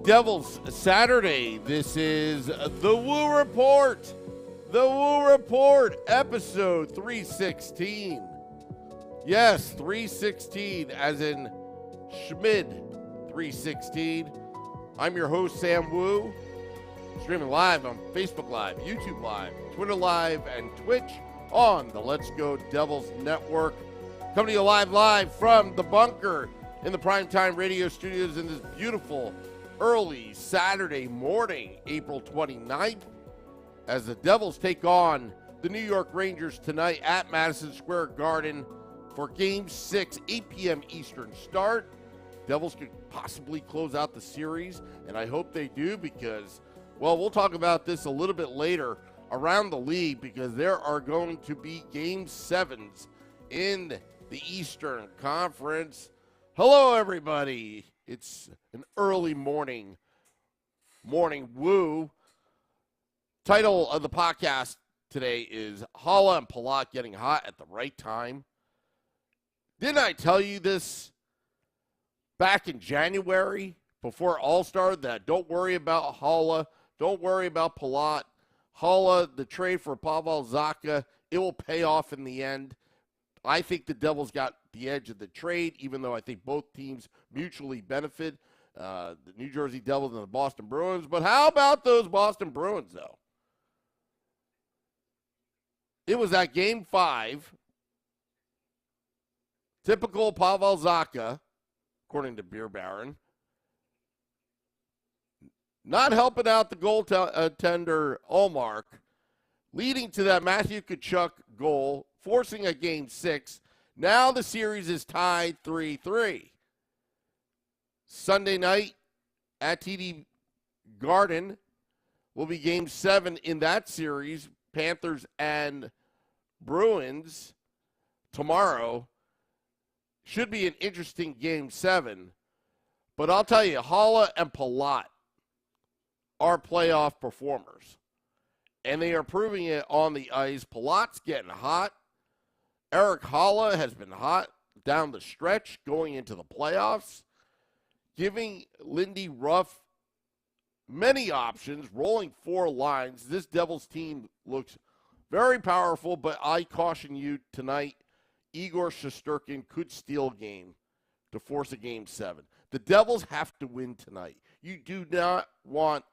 Devils Saturday. This is the Woo Report. The Woo Report, episode 316. Yes, 316, as in Schmid 316. I'm your host, Sam Woo. Streaming live on Facebook Live, YouTube Live, Twitter Live, and Twitch on the Let's Go Devils Network. Coming to you live from the bunker in the Primetime Radio Studios in this beautiful early Saturday morning, April 29th, as the Devils take on the New York Rangers tonight at Madison Square Garden for Game 6, 8 p.m. Eastern start. Devils could possibly close out the series, and I hope they do because, well, we'll talk about this a little bit later around the league because there are going to be Game 7s in the Eastern Conference. Hello, everybody. It's an early morning woo. Title of the podcast today is Haula and Palat getting hot at the right time. Didn't I tell you this back in January before All-Star that don't worry about Haula, don't worry about Palat. Haula, the trade for Pavel Zacha, it will pay off in the end. I think the Devils got the edge of the trade, even though I think both teams mutually benefit, the New Jersey Devils and the Boston Bruins. But how about those Boston Bruins, though? It was at Game 5. Typical Pavel Zacha, according to Beer Baron. Not helping out the goaltender Ullmark, leading to that Matthew Tkachuk goal, forcing a Game 6. Now the series is tied 3-3. Sunday night at TD Garden will be Game 7 in that series, Panthers and Bruins. Tomorrow should be an interesting Game 7. But I'll tell you, Haula and Palat are playoff performers. And they are proving it on the ice. Palat's getting hot. Erik Haula has been hot down the stretch going into the playoffs, giving Lindy Ruff many options, rolling 4 lines. This Devils team looks very powerful, but I caution you tonight, Igor Shesterkin could steal a game to force a Game 7. The Devils have to win tonight. You do not want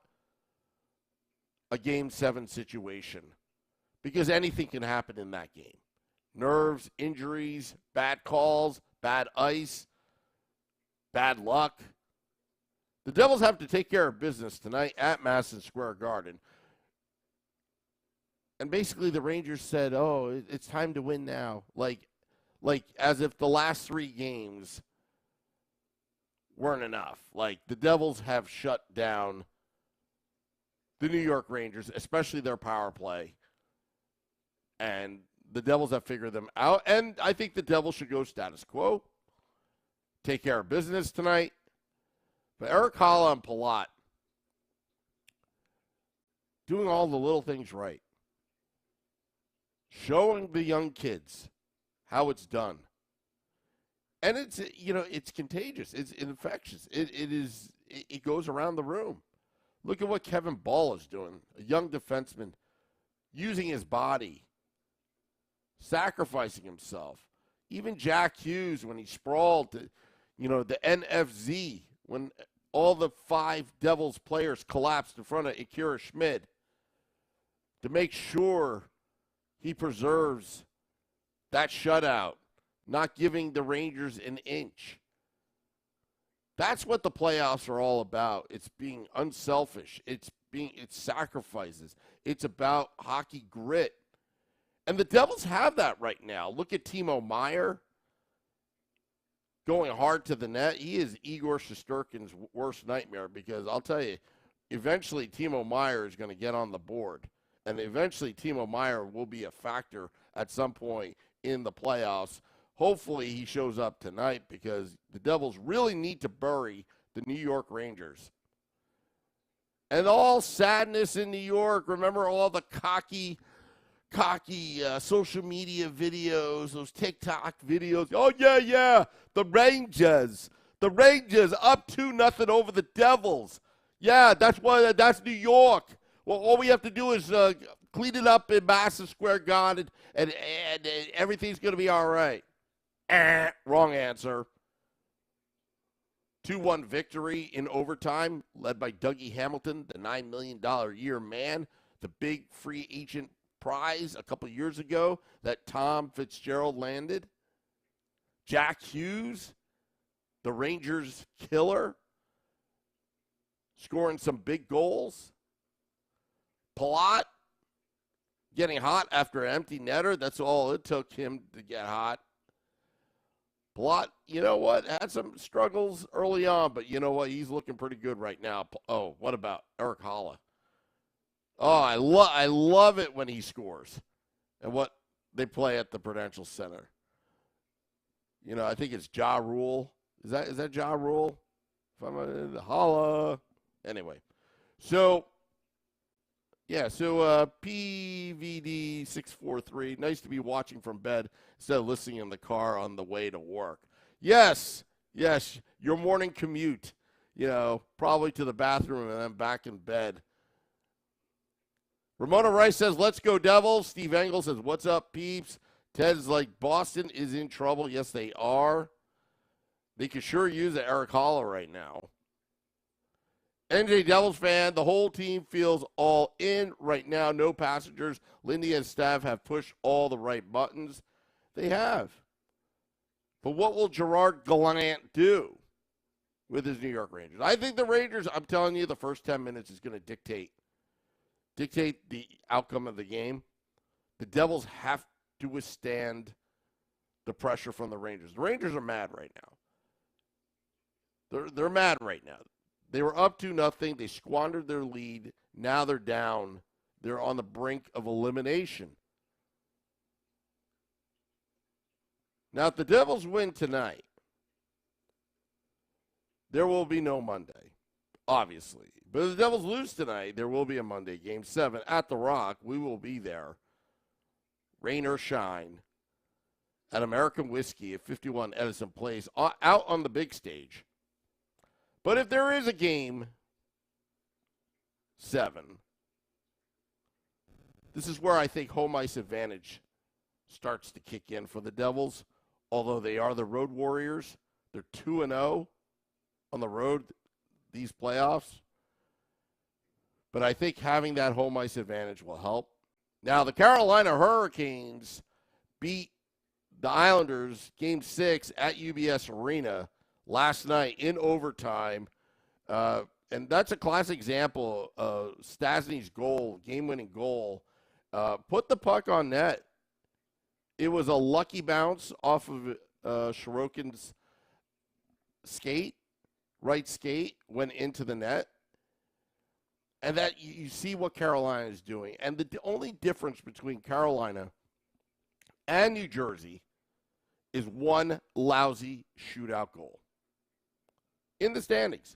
a Game 7 situation because anything can happen in that game. Nerves, injuries, bad calls, bad ice, bad luck. The Devils have to take care of business tonight at Madison Square Garden. And basically the Rangers said, oh, it's time to win now. Like as if the last 3 games weren't enough. Like the Devils have shut down the New York Rangers, especially their power play. And the Devils have figured them out. And I think the Devils should go status quo. Take care of business tonight. But Erik Haula and Palat doing all the little things right. Showing the young kids how it's done. And it's, it's contagious. It's infectious. It goes around the room. Look at what Kevin Ball is doing. A young defenseman using his body, sacrificing himself. Even Jack Hughes, when he sprawled to, the NFZ, when all the 5 Devils players collapsed in front of Akira Schmid, to make sure he preserves that shutout, not giving the Rangers an inch. That's what the playoffs are all about. It's being unselfish. It's sacrifices. It's about hockey grit. And the Devils have that right now. Look at Timo Meier going hard to the net. He is Igor Shesterkin's worst nightmare because I'll tell you, eventually Timo Meier is going to get on the board. And eventually Timo Meier will be a factor at some point in the playoffs. Hopefully he shows up tonight because the Devils really need to bury the New York Rangers. And all sadness in New York. Remember all the cocky social media videos, those TikTok videos. Oh, yeah, the Rangers up 2-0 over the Devils. Yeah, that's New York. Well, all we have to do is clean it up in Madison Square Garden, and everything's going to be all right. Wrong answer. 2-1 victory in overtime, led by Dougie Hamilton, the $9 million a year man, the big free agent prize a couple years ago that Tom Fitzgerald landed. Jack Hughes, the Rangers killer, scoring some big goals. Palat getting hot after an empty netter. That's all it took him to get hot. Palat, you know what, had some struggles early on, but you know what? He's looking pretty good right now. Oh, what about Erik Haula? Oh, I love it when he scores and what they play at the Prudential Center. You know, I think it's Ja Rule. Is that Ja Rule? If I'm Haula. Anyway, so PVD 643. Nice to be watching from bed instead of listening in the car on the way to work. Yes, your morning commute. You know, probably to the bathroom and then back in bed. Ramona Rice says, let's go Devils. Steve Engel says, what's up, peeps? Ted's like, Boston is in trouble. Yes, they are. They could sure use an Erik Haula right now. NJ Devils fan, the whole team feels all in right now. No passengers. Lindy and staff have pushed all the right buttons. They have. But what will Gerard Gallant do with his New York Rangers? I think the Rangers, I'm telling you, the first 10 minutes is going to dictate the outcome of the game. The Devils have to withstand the pressure from the Rangers. The Rangers are mad right now. They're mad right now. They were up 2-0. They squandered their lead. Now they're down. They're on the brink of elimination. Now, if the Devils win tonight, there will be no Monday, obviously. But if the Devils lose tonight, there will be a Monday, Game 7 at The Rock. We will be there, rain or shine, at American Whiskey at 51 Edison Place, out on the big stage. But if there is a Game 7, this is where I think home ice advantage starts to kick in for the Devils. Although they are the road warriors, they're 2-0 on the road these playoffs. But I think having that home ice advantage will help. Now, the Carolina Hurricanes beat the Islanders Game 6 at UBS Arena last night in overtime. And that's a classic example of Stasny's goal, game-winning goal. Put the puck on net. It was a lucky bounce off of Sorokin's skate, right skate, went into the net. And that you see what Carolina is doing. And the only difference between Carolina and New Jersey is one lousy shootout goal in the standings.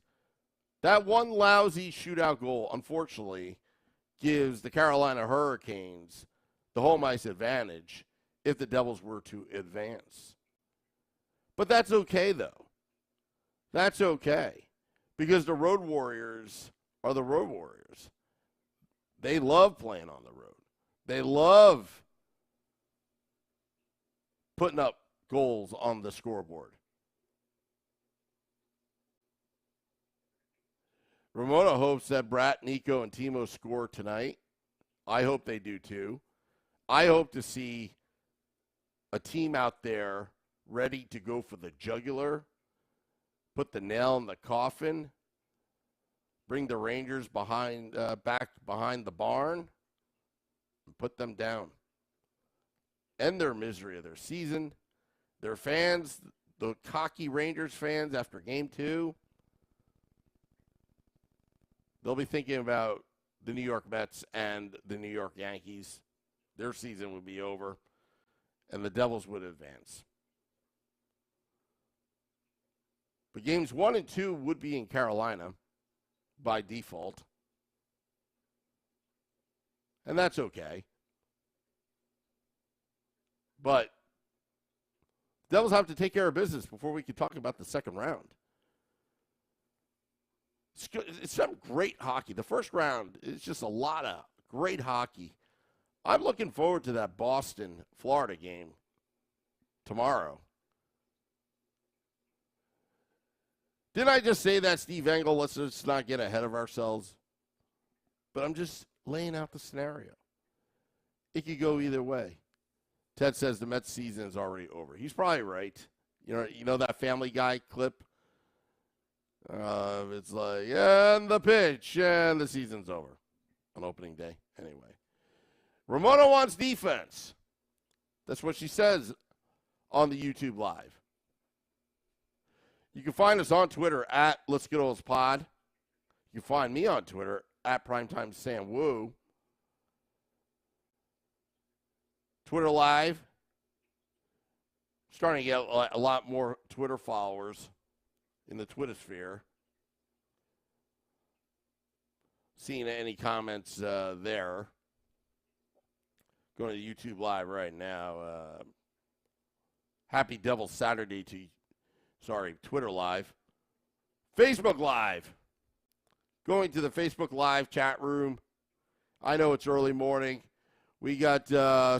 That one lousy shootout goal, unfortunately, gives the Carolina Hurricanes the home ice advantage if the Devils were to advance. But that's okay, though. That's okay. Because the Road Warriors are the Road Warriors. They love playing on the road. They love putting up goals on the scoreboard. Ramona hopes that Brat, Nico, and Timo score tonight. I hope they do too. I hope to see a team out there ready to go for the jugular, put the nail in the coffin, bring the Rangers back behind the barn, and put them down. End their misery of their season. Their fans, the cocky Rangers fans after Game 2, they'll be thinking about the New York Mets and the New York Yankees. Their season would be over, and the Devils would advance. But Games 1 and 2 would be in Carolina by default. And that's okay. But Devils have to take care of business before we can talk about the second round. It's some great hockey. The first round is just a lot of great hockey. I'm looking forward to that Boston-Florida game tomorrow. Didn't I just say that, Steve Engel? Let's just not get ahead of ourselves. But I'm just laying out the scenario. It could go either way. Ted says the Mets season is already over. He's probably right. You know that Family Guy clip? It's like, and the pitch, and the season's over on opening day. Anyway. Ramona wants defense. That's what she says on the YouTube Live. You can find us on Twitter at Let's Get Old Pod. You can find me on Twitter at Primetime Sam Wu. Twitter Live. Starting to get a lot more Twitter followers in the Twitter sphere. Seeing any comments there. Going to YouTube Live right now. Happy Devil's Saturday to Twitter Live. Facebook Live. Going to the Facebook Live chat room. I know it's early morning. We got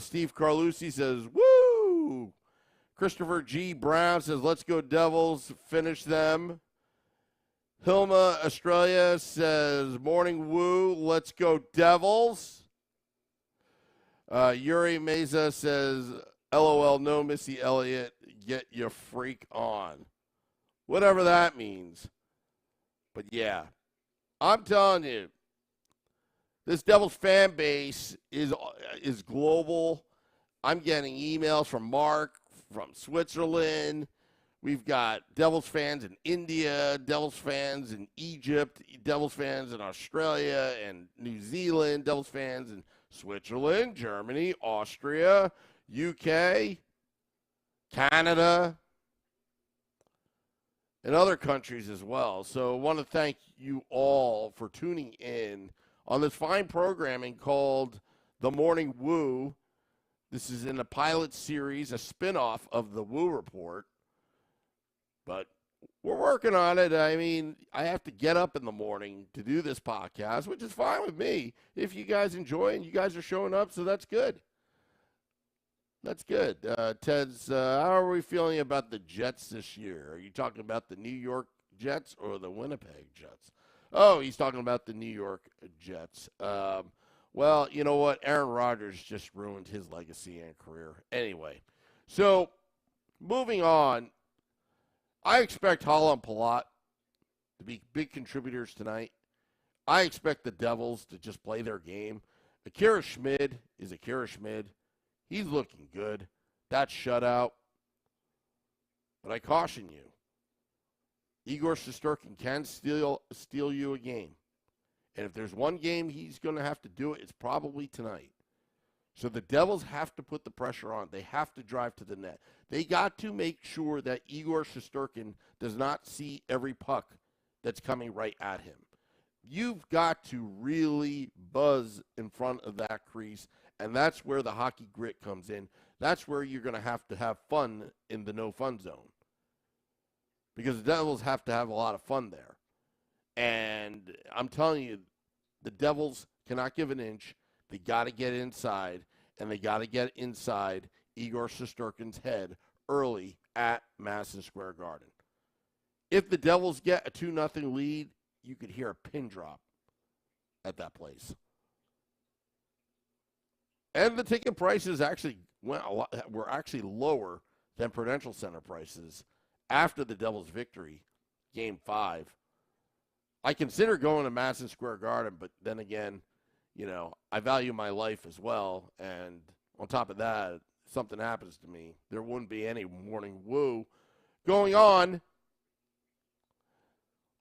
Steve Carlucci says, woo! Christopher G. Brown says, let's go Devils. Finish them. Hilma Australia says, morning woo. Let's go Devils. Yuri Meza says, LOL, no Missy Elliott. Get your freak on. Whatever that means. But yeah, I'm telling you, this Devils fan base is global. I'm getting emails from Mark from Switzerland. We've got Devils fans in India, Devils fans in Egypt, Devils fans in Australia and New Zealand, Devils fans in Switzerland, Germany, Austria, UK, Canada, and other countries as well. So I want to thank you all for tuning in on this fine programming called The Morning Woo. This is in a pilot series, a spinoff of the Woo Report. But we're working on it. I mean, I have to get up in the morning to do this podcast, which is fine with me if you guys enjoy and you guys are showing up, so that's good. That's good. Ted's, how are we feeling about the Jets this year? Are you talking about the New York Jets or the Winnipeg Jets? Oh, he's talking about the New York Jets. Well, you know what? Aaron Rodgers just ruined his legacy and career. Anyway, so moving on, I expect Haula and Palat to be big contributors tonight. I expect the Devils to just play their game. Akira Schmid is Akira Schmid. He's looking good. That shutout. But I caution you, Igor Shesterkin can steal you a game. And if there's one game he's going to have to do it, it's probably tonight. So the Devils have to put the pressure on. They have to drive to the net. They got to make sure that Igor Shesterkin does not see every puck that's coming right at him. You've got to really buzz in front of that crease, and that's where the hockey grit comes in. That's where you're going to have fun in the no-fun zone. Because the Devils have to have a lot of fun there. And I'm telling you, the Devils cannot give an inch. They got to get inside, and they got to get inside Igor Shesterkin's head early at Madison Square Garden. If the Devils get a 2-0 lead, you could hear a pin drop at that place. And the ticket prices actually were actually lower than Prudential Center prices after the Devils' victory, Game 5. I consider going to Madison Square Garden, but then again, you know, I value my life as well. And on top of that, if something happens to me, there wouldn't be any morning woo going on.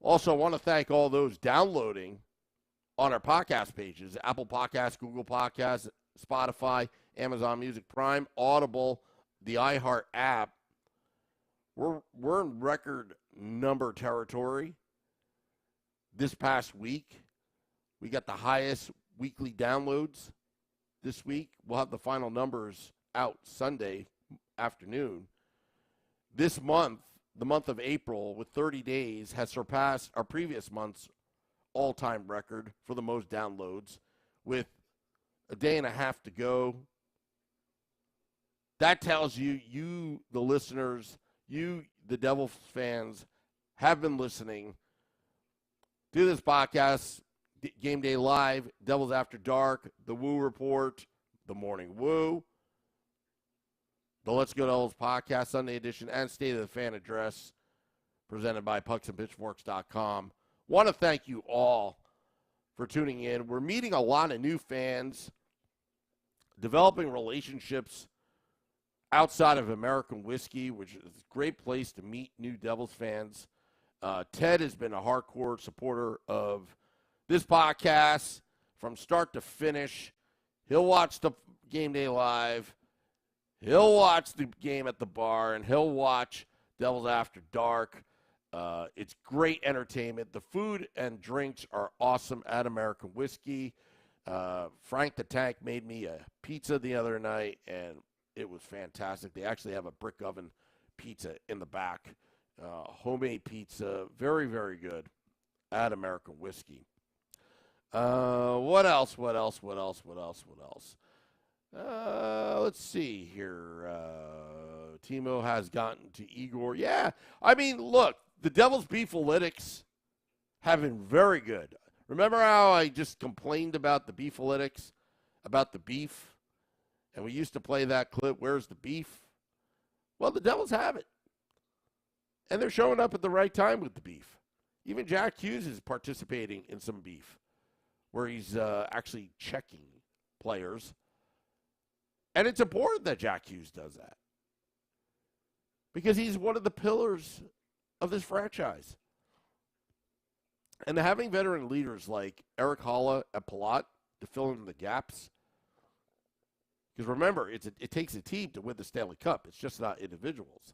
Also, I want to thank all those downloading on our podcast pages, Apple Podcasts, Google Podcasts, Spotify, Amazon Music Prime, Audible, the iHeart app. We're in record number territory. This past week, we got the highest weekly downloads this week. We'll have the final numbers out Sunday afternoon. This month, the month of April, with 30 days, has surpassed our previous month's all-time record for the most downloads with a day and a half to go. That tells you, the listeners, you, the Devils fans, have been listening to this podcast, Game Day Live, Devils After Dark, The Woo Report, The Morning Woo, the Let's Go Devils podcast, Sunday edition, and State of the Fan address, presented by pucksandpitchforks.com. Want to thank you all for tuning in. We're meeting a lot of new fans, developing relationships outside of American whiskey, which is a great place to meet new Devils fans. Ted has been a hardcore supporter of this podcast from start to finish. He'll watch the Game Day Live. He'll watch the game at the bar, and he'll watch Devils After Dark. It's great entertainment. The food and drinks are awesome at American Whiskey. Frank the Tank made me a pizza the other night, and it was fantastic. They actually have a brick oven pizza in the back. Homemade pizza. Very, very good at American Whiskey. What else? Let's see here. Timo has gotten to Igor. Yeah, I mean, look, the Devils Beefalytics have been very good. Remember how I just complained about the Beefalytics, about the beef? And we used to play that clip, Where's the Beef? Well, the Devils have it. And they're showing up at the right time with the beef. Even Jack Hughes is participating in some beef, where he's actually checking players. And it's important that Jack Hughes does that, because he's one of the pillars of this franchise. And having veteran leaders like Erik Haula and Palat to fill in the gaps. Because remember, it takes a team to win the Stanley Cup. It's just not individuals.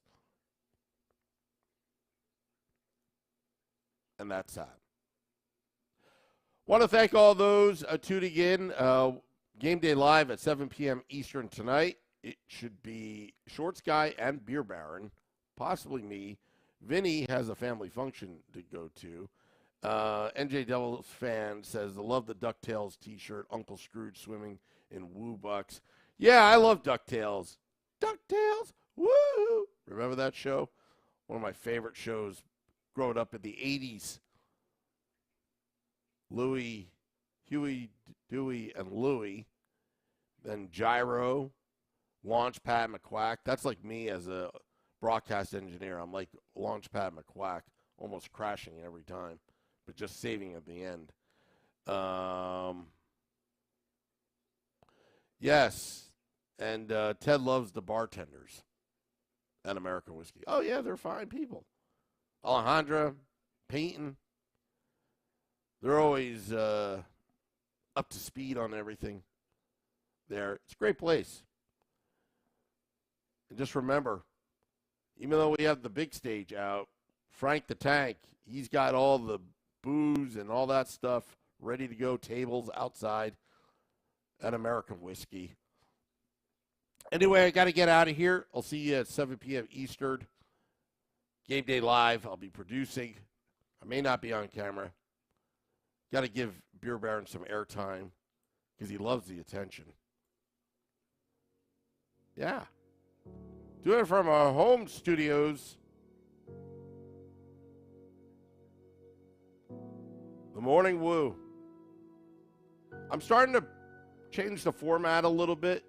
And that's that. Want to thank all those tuning in. Game Day Live at 7 p.m. Eastern tonight. It should be Shorts Guy and Beer Baron, possibly me. Vinny has a family function to go to. NJ Devils fan says, I love the DuckTales t-shirt. Uncle Scrooge swimming in Woo Bucks. Yeah, I love DuckTales. DuckTales, woo! Remember that show? One of my favorite shows growing up in the 80s. Louie, Huey, Dewey, and Louie. Then Gyro, Launchpad McQuack. That's like me as a broadcast engineer. I'm like Launchpad McQuack, almost crashing every time, but just saving at the end. Yes, and Ted loves the bartenders at American Whiskey. Oh, yeah, they're fine people. Alejandra, Peyton, they're always up to speed on everything there. It's a great place. And just remember, even though we have the big stage out, Frank the Tank, he's got all the booze and all that stuff ready to go, tables outside at American Whiskey. Anyway, I got to get out of here. I'll see you at 7 p.m. Eastern. Game Day Live. I'll be producing. I may not be on camera. Got to give Beer Baron some airtime because he loves the attention. Yeah. Doing it from our home studios. The Morning Woo. I'm starting to change the format a little bit.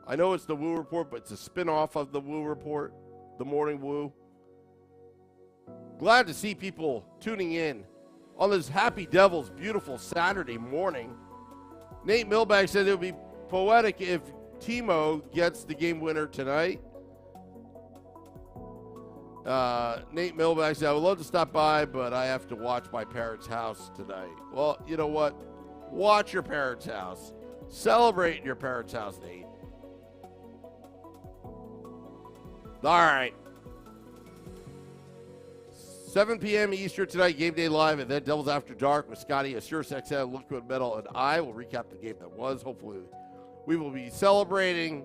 I know it's the Woo Report, but it's a spin-off of the Woo Report, the Morning Woo. Glad to see people tuning in on this Happy Devils beautiful Saturday morning. Nate Milbank said it would be poetic if Timo gets the game winner tonight. Nate Milbank said, I would love to stop by, but I have to watch my parents' house tonight. Well, you know what? Watch your parents' house. Celebrate your parents' house, Nate. All right. 7 p.m. Eastern tonight, Game Day Live, and then Devils After Dark with Scotty, Assurus XL, Liquid Metal, and I will recap the game that was. Hopefully, we will be celebrating.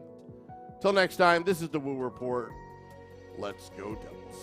Till next time, this is the Woo Report. Let's go, Devils.